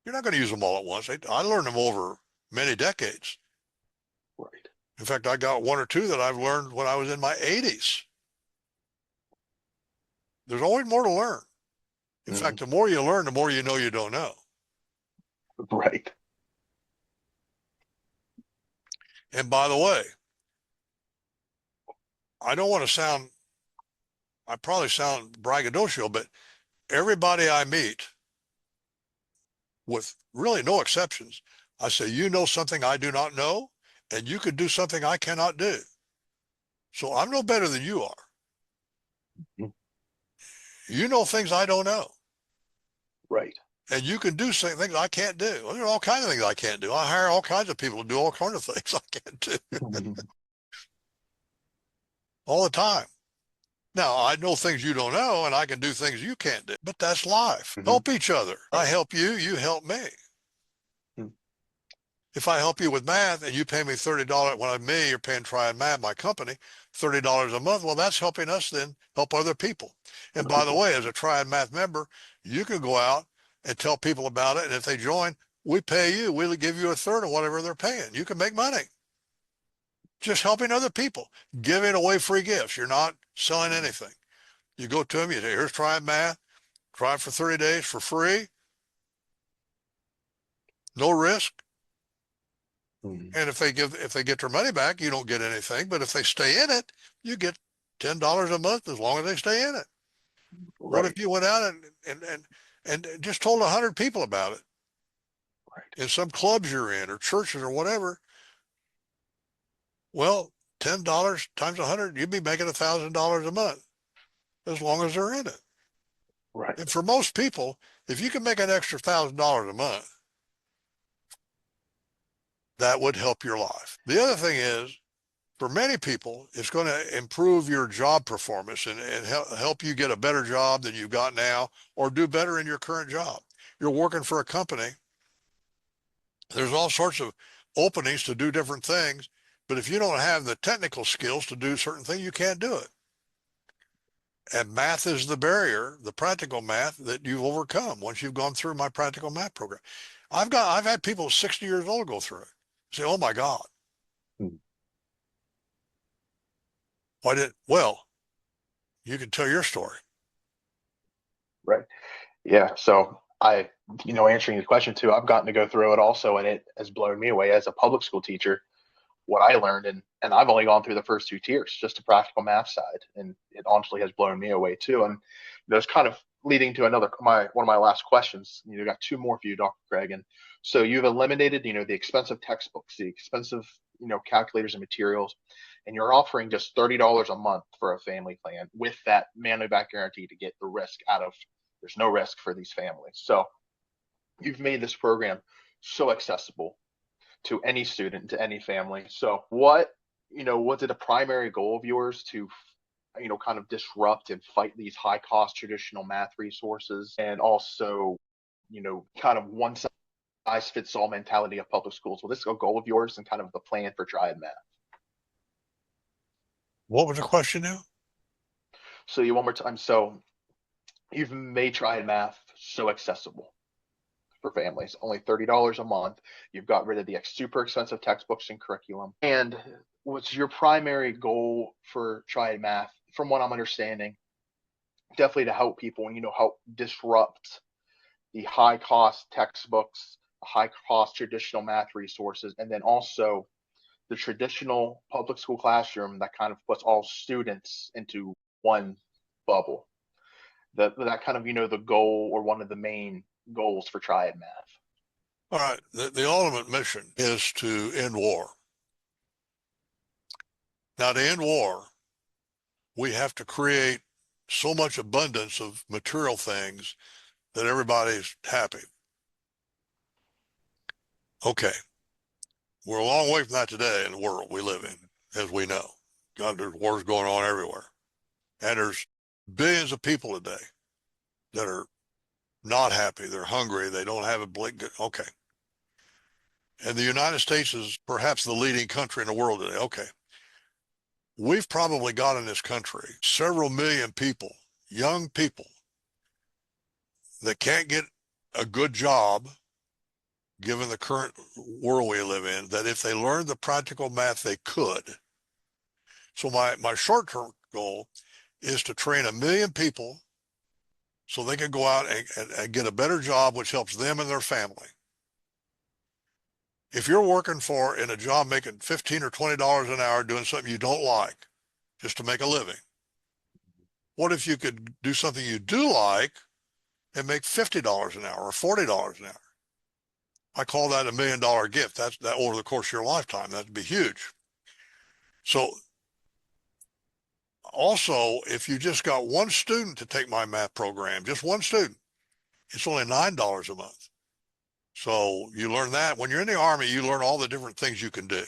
You're not going to use them all at once. I learned them over many decades. Right. In fact, I got one or two that I've learned when I was in my 80s. There's always more to learn. In Mm-hmm. fact, the more you learn, the more you know you don't know. Right. And by the way, I don't want to sound, I probably sound braggadocio, but everybody I meet, with really no exceptions, I say, you know something I do not know, and you could do something I cannot do. So I'm no better than you are. Mm-hmm. You know things I don't know. Right. And you can do things I can't do. Well, there are all kinds of things I can't do. I hire all kinds of people to do all kinds of things I can't do Mm-hmm. all the time. Now, I know things you don't know, and I can do things you can't do, but that's life. Mm-hmm. Help each other. I Right. help you, you help me. Mm-hmm. If I help you with math and you pay me $30, you're paying Triad Math, my company, $30 a month, well, that's helping us then help other people. And by the People. way, as a Triad Math member, you can go out and tell people about it. And if they join, we pay you. We'll give you a third of whatever they're paying. You can make money just helping other people, giving away free gifts. You're not selling anything. You go to them, you say, here's Triad Math, try it for 30 days for free, no risk. Mm-hmm. And if they get their money back, you don't get anything. But if they stay in it, you get $10 a month as long as they stay in it. What if Right. you went out and just told 100 people about it Right. in some clubs you're in or churches or whatever? Well, $10 times 100, you'd be making $1,000 a month as long as they're in it. Right. And for most people, if you can make an extra $1,000 a month, that would help your life. The other thing is, for many people, it's going to improve your job performance and help you get a better job than you've got now or do better in your current job. You're working for a company. There's all sorts of openings to do different things, but if you don't have the technical skills to do certain things, you can't do it. And math is the barrier, the practical math that you've overcome once you've gone through my practical math program. I've had people 60 years old go through it. Say, oh my God, Mm-hmm. well, you can tell your story. Right. Yeah. So answering the question too, I've gotten to go through it also, and it has blown me away as a public school teacher. What I learned, and I've only gone through the first two tiers, just the practical math side, and it honestly has blown me away too. And that's kind of leading to one of my last questions. Got two more for you, Dr. Craig. And so you've eliminated, the expensive textbooks, the expensive, calculators and materials, and you're offering just $30 a month for a family plan with that money back guarantee to get the risk out of. There's no risk for these families. So you've made this program so accessible to any student, to any family. So was it a primary goal of yours to, kind of disrupt and fight these high cost traditional math resources, and also, kind of one size fits all mentality of public schools? Was this a goal of yours and kind of the plan for Triad Math? What was the question now? So you one more time. So you've made Triad Math so accessible for families, only $30 a month. You've got rid of the super expensive textbooks and curriculum. And what's your primary goal for Triad Math, from what I'm understanding? Definitely to help people and, help disrupt the high cost textbooks, high cost traditional math resources, and then also the traditional public school classroom that kind of puts all students into one bubble. That kind of, the goal, or one of the main goals for Triad Math. All right. The ultimate mission is to end war. Now, to end war, we have to create so much abundance of material things that everybody's happy. Okay. We're a long way from that today in the world we live in, as we know. God, there's wars going on everywhere. And there's billions of people today that are not happy. They're hungry. They don't have a blink. Okay. And the United States is perhaps the leading country in the world today. Okay. We've probably got in this country several million people, young people, that can't get a good job given the current world we live in, that if they learned the practical math, they could. So my short-term goal is to train 1 million people so they can go out and get a better job, which helps them and their family. If you're working in a job making $15 or $20 an hour doing something you don't like just to make a living, what if you could do something you do like and make $50 an hour or $40 an hour? I call that $1 million gift. That over the course of your lifetime, that'd be huge. So also, if you just got one student to take my math program, just one student, it's only $9 a month. So you learn that. When you're in the Army, you learn all the different things you can do.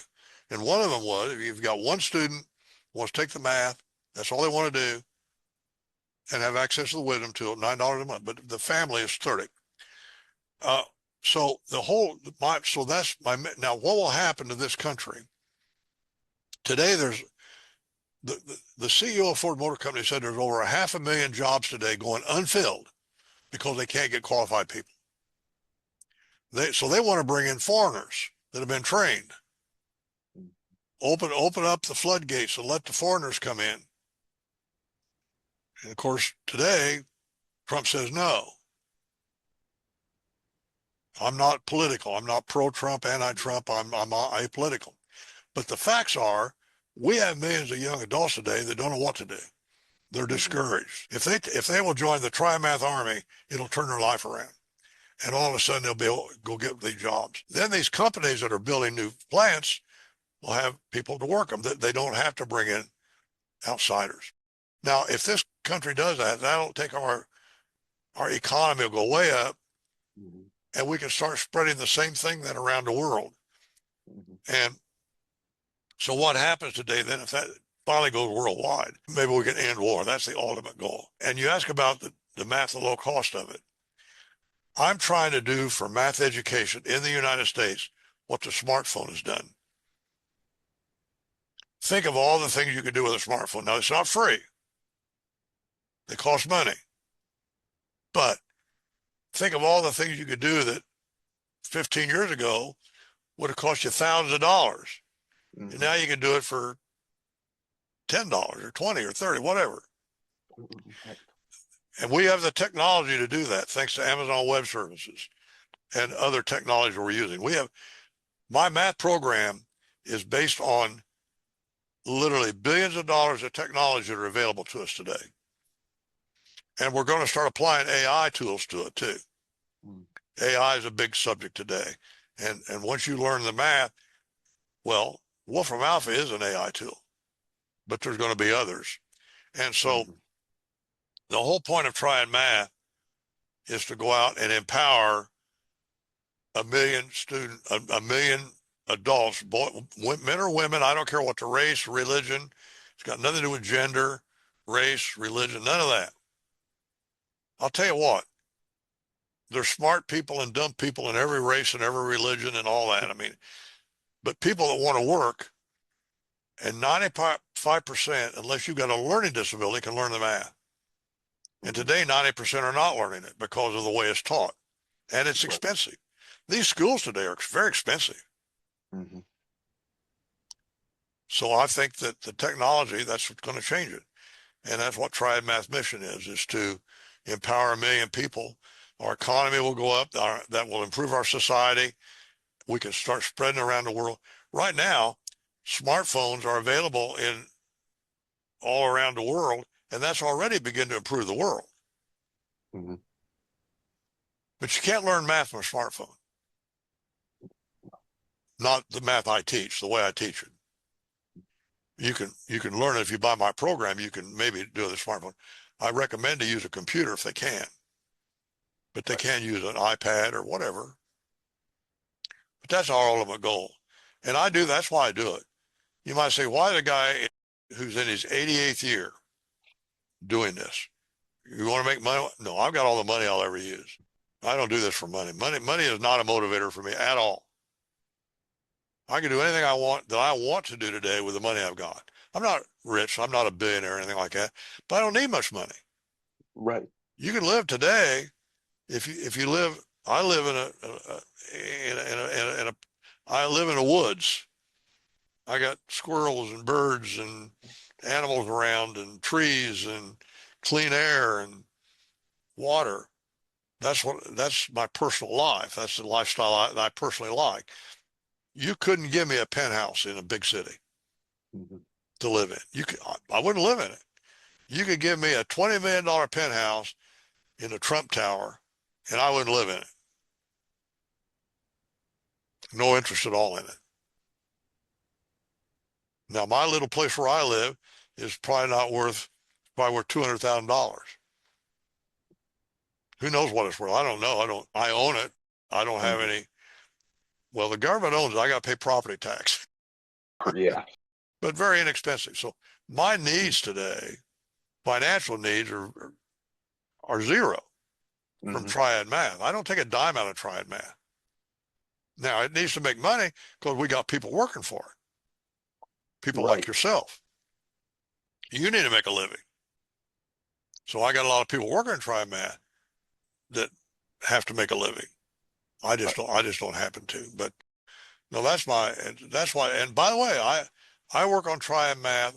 And one of them was, if you've got one student who wants to take the math, that's all they want to do, and have access to the wisdom tool, $9 a month. But the family is 30. So that's now what will happen to this country? Today, there's the CEO of Ford Motor Company said there's over 500,000 jobs today going unfilled because they can't get qualified people. So they want to bring in foreigners that have been trained. Open up the floodgates and let the foreigners come in. And of course, today, Trump says no. I'm not political. I'm not pro-Trump, anti-Trump. I'm apolitical. But the facts are, we have millions of young adults today that don't know what to do. They're discouraged. If they will join the Triad Math Army, it'll turn their life around. And all of a sudden, they'll be able to go get these jobs. Then these companies that are building new plants will have people to work them. They don't have to bring in outsiders. Now, if this country does that, that'll take our economy will go way up, and we can start spreading the same thing then around the world. And so what happens today then, if that finally goes worldwide, maybe we can end war. That's the ultimate goal. And you ask about the math, the low cost of it. I'm trying to do for math education in the United States what the smartphone has done. Think of all the things you can do with a smartphone. Now, it's not free. They cost money. But think of all the things you could do that 15 years ago would have cost you thousands of dollars. And now you can do it for $10 or 20 or 30, whatever. And we have the technology to do that, thanks to Amazon Web Services and other technology we're using. My math program is based on literally billions of dollars of technology that are available to us today. And we're going to start applying AI tools to it too. AI is a big subject today. And once you learn the math, well, Wolfram Alpha is an AI tool, but there's going to be others. And so the whole point of Triad Math is to go out and empower 1 million adults, men or women, I don't care what the race, religion, it's got nothing to do with gender, race, religion, none of that. I'll tell you what, there's smart people and dumb people in every race and every religion and all that. I mean, but people that want to work, and 95%, unless you've got a learning disability, can learn the math. And today, 90% are not learning it because of the way it's taught. and it's Right. expensive. These schools today are very expensive. Mm-hmm. So I think that the technology, that's what's going to change it. And that's what Triad Math mission is to empower 1 million people. Our economy will go up. That will improve our society. We can start spreading around the world. Right now, smartphones are available in all around the world, and that's already beginning to improve the world. Mm-hmm. But you can't learn math from a smartphone. Not the math I teach, the way I teach it. You can learn it if you buy my program. You can maybe do it with a smartphone. I recommend to use a computer if they can, but they Right. can use an iPad or whatever. But that's our ultimate goal. And that's why I do it. You might say, why the guy who's in his 88th year doing this? You want to make money? No, I've got all the money I'll ever use. I don't do this for money. Money is not a motivator for me at all. I can do anything I want to do today with the money I've got. I'm not rich. I'm not a billionaire or anything like that, but I don't need much money. Right. You can live today if you live. I live in a I live in the woods. I got squirrels and birds and animals around and trees and clean air and water. That's my personal life. That's the lifestyle that I personally like. You couldn't give me a penthouse in a big city Mm-hmm. to live in. I wouldn't live in it. You could give me a $20 million penthouse in the Trump Tower and I wouldn't live in it. No interest at all in it. Now, my little place where I live is probably worth $200,000. Who knows what it's worth? I don't know. I own it. I don't have Mm-hmm. any. Well, the government owns it. I got to pay property tax, Yeah. but very inexpensive. So my needs today, financial needs are zero from Mm-hmm. Triad Math. I don't take a dime out of Triad Math. Now it needs to make money because we got people working for it. People like Right. yourself. You need to make a living. So I got a lot of people working in Triad Math that have to make a living. Right. I just don't happen to. But no, that's why. And by the way, I work on Triad Math.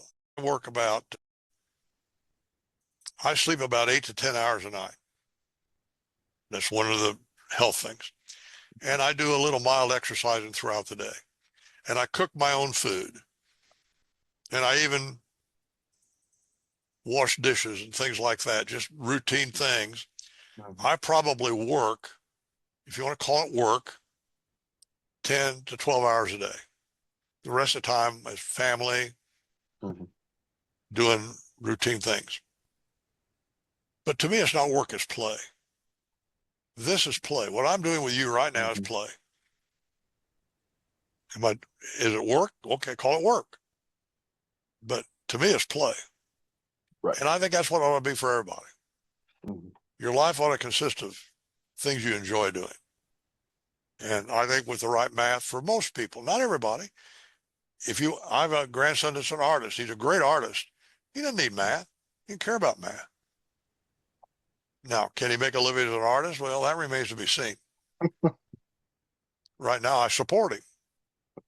I sleep about 8 to 10 hours a night. That's one of the health things. And I do a little mild exercising throughout the day. And I cook my own food. And I even wash dishes and things like that, just routine things. Mm-hmm. I probably work, if you want to call it work, 10 to 12 hours a day. The rest of the time is family, Mm-hmm. doing routine things. But to me, it's not work, it's play. This is play. What I'm doing with you right now is Mm-hmm. play. Is it work? Okay, call it work. But to me, it's play. Right. And I think that's what it ought to be for everybody. Mm-hmm. Your life ought to consist of things you enjoy doing. And I think with the right math for most people, not everybody. I have a grandson that's an artist. He's a great artist. He doesn't need math. He doesn't care about math. Now, can he make a living as an artist? Well, that remains to be seen. Right now, I support him.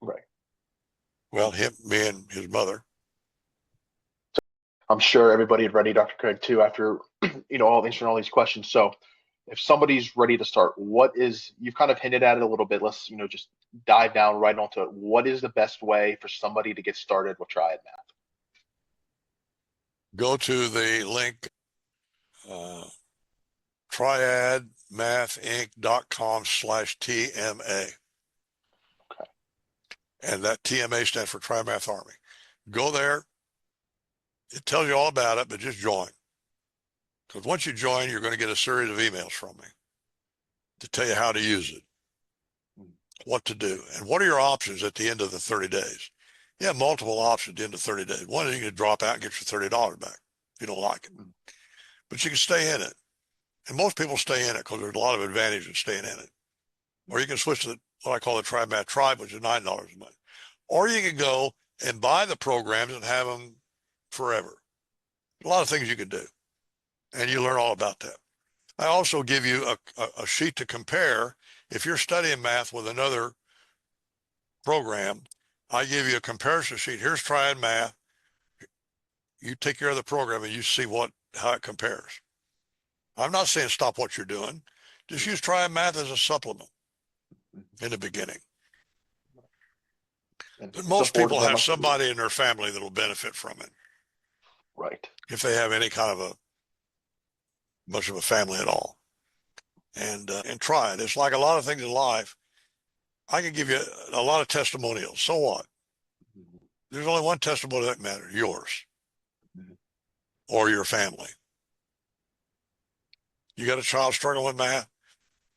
Right. Well, me and his mother. I'm sure everybody had ready, Dr. Craig, too, after all answering all these questions. So if somebody's ready to start, you've kind of hinted at it a little bit. Let's, just dive down right onto it. What is the best way for somebody to get started with Triad Math? Go to the link, uh, triadmathinc.com/TMA. Okay. And that TMA stands for Triad Math Army. Go there. It tells you all about it, but just join. Because once you join, you're going to get a series of emails from me to tell you how to use it, what to do, and what are your options at the end of the 30 days. You have multiple options at the end of 30 days. One is you can drop out and get your $30 back if you don't like it. But you can stay in it. And most people stay in it because there's a lot of advantage in staying in it. Or you can switch to what I call the Triad Math Tribe, which is $9 a month. Or you can go and buy the programs and have them forever. A lot of things you can do. And you learn all about that. I also give you a sheet to compare. If you're studying math with another program, I give you a comparison sheet. Here's Triad Math. You take care of the program and you see how it compares. I'm not saying stop what you're doing. Just use Triad Math as a supplement in the beginning. And But it's most people affordable have enough to do. somebody in their family that'll benefit from it. Right. If they have any kind of much of a family at all. And try it. It's like a lot of things in life. I can give you a lot of testimonials. So what? Mm-hmm. There's only one testimony that matters, yours Mm-hmm. or your family. You got a child struggling with math,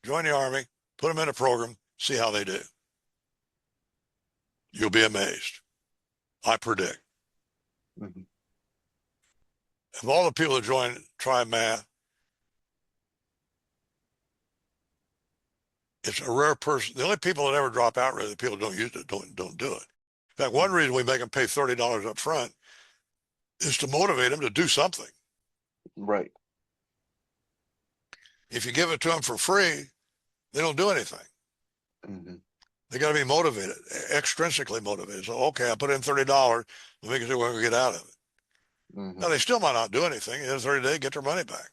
join the Army, put them in a program, see how they do. You'll be amazed. I predict. Mm-hmm. Of all the people that try math, it's a rare person. The only people that ever drop out really, the people who don't use it, don't do it. In fact, one reason we make them pay $30 up front is to motivate them to do something. Right. If you give it to them for free, they don't do anything. Mm-hmm. They got to be motivated, extrinsically motivated. So, okay, I put in $30. Let me see what we get out of it. Mm-hmm. Now, they still might not do anything. In 30 days, get their money back.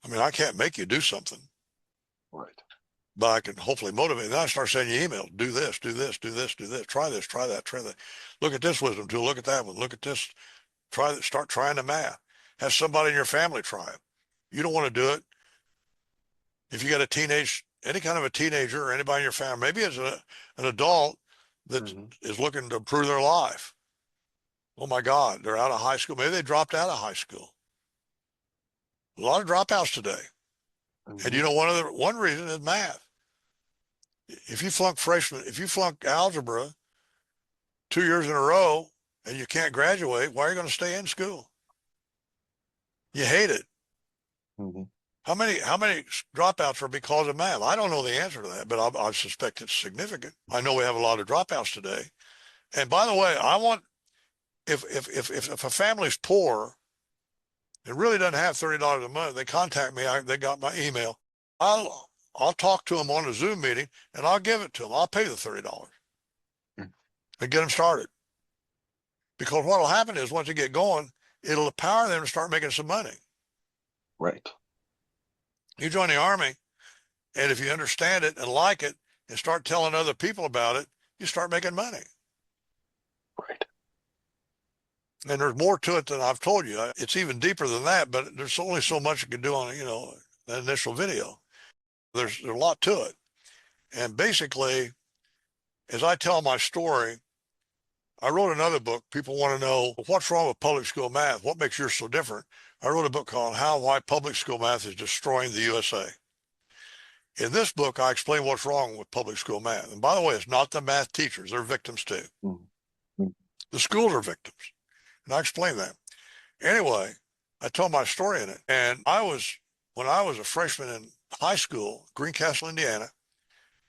I mean, I can't make you do something, Right. but I can hopefully motivate. Then I start sending you emails. Do this, do this, do this, do this. Try this, try that, try that. Look at this wisdom tool. Look at that one. Look at this. Try that. Start trying the math. Have somebody in your family try it. You don't want to do it. If you got any kind of a teenager or anybody in your family, maybe as an adult that is looking to improve their life. Oh my God, they're out of high school. Maybe they dropped out of high school. A lot of dropouts today. And you know, one reason is math. If you flunk algebra 2 years in a row and you can't graduate, why are you going to stay in school? You hate it. Mm-hmm. How many dropouts are because of math? I don't know the answer to that, but I suspect it's significant. I know we have a lot of dropouts today. And by the way, I want if a family's poor and really doesn't have $30 a month, they contact me. They got my email. I'll talk to them on a Zoom meeting and I'll give it to them. I'll pay the $30 and get them started. Because what will happen is once they get going, it'll empower them to start making some money. Right. You join the Army, and if you understand it and like it and start telling other people about it, you start making money. Right. And there's more to it than I've told you. It's even deeper than that, but there's only so much you can do on, the initial video. There's a lot to it. And basically, as I tell my story, I wrote another book. People want to know what's wrong with public school math. What makes yours so different? I wrote a book called Why Public School Math is Destroying the USA. In this book, I explain what's wrong with public school math. And by the way, it's not the math teachers. They're victims too. Mm-hmm. The schools are victims. And I explain that. Anyway, I told my story in it. And when I was a freshman in high school, Greencastle, Indiana,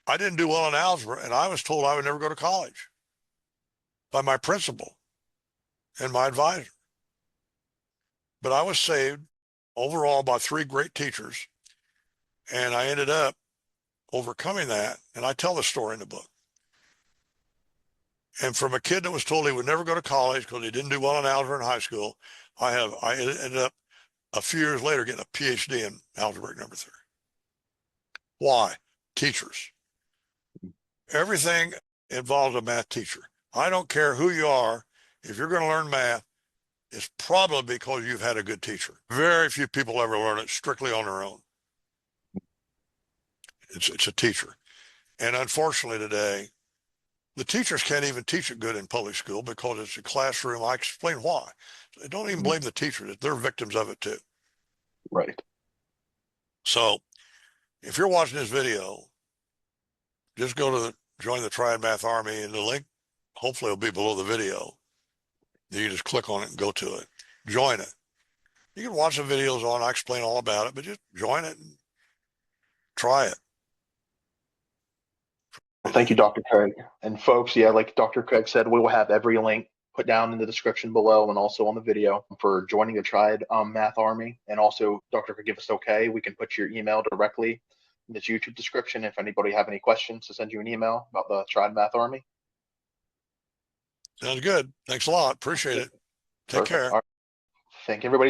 I didn't do well in algebra, and I was told I would never go to college by my principal and my advisor. But I was saved overall by 3 great teachers, and I ended up overcoming that, and I tell the story in the book. And from a kid that was told he would never go to college because he didn't do well in algebra in high school, I ended up a few years later getting a PhD in algebraic number theory. Why? Teachers. Everything involves a math teacher. I don't care who you are. If you're going to learn math, it's probably because you've had a good teacher. Very few people ever learn it strictly on their own. It's a teacher. And unfortunately today, the teachers can't even teach it good in public school because it's a classroom. I explain why. Don't even blame the teachers. They're victims of it too. Right. So if you're watching this video, just join the Triad Math Army, and the link hopefully will be below the video. You can just click on it and go to it. Join it. You can watch the videos I explain all about it, but just join it and try it. Well, thank you, Dr. Craig. And folks, yeah, like Dr. Craig said, we will have every link put down in the description below and also on the video for joining the Triad Math Army. And also, Dr. could give us okay, we can put your email directly in this YouTube description if anybody have any questions to send you an email about the Triad Math Army. Sounds good. Thanks a lot. Appreciate it. Take Perfect. care. All right. Thank everybody.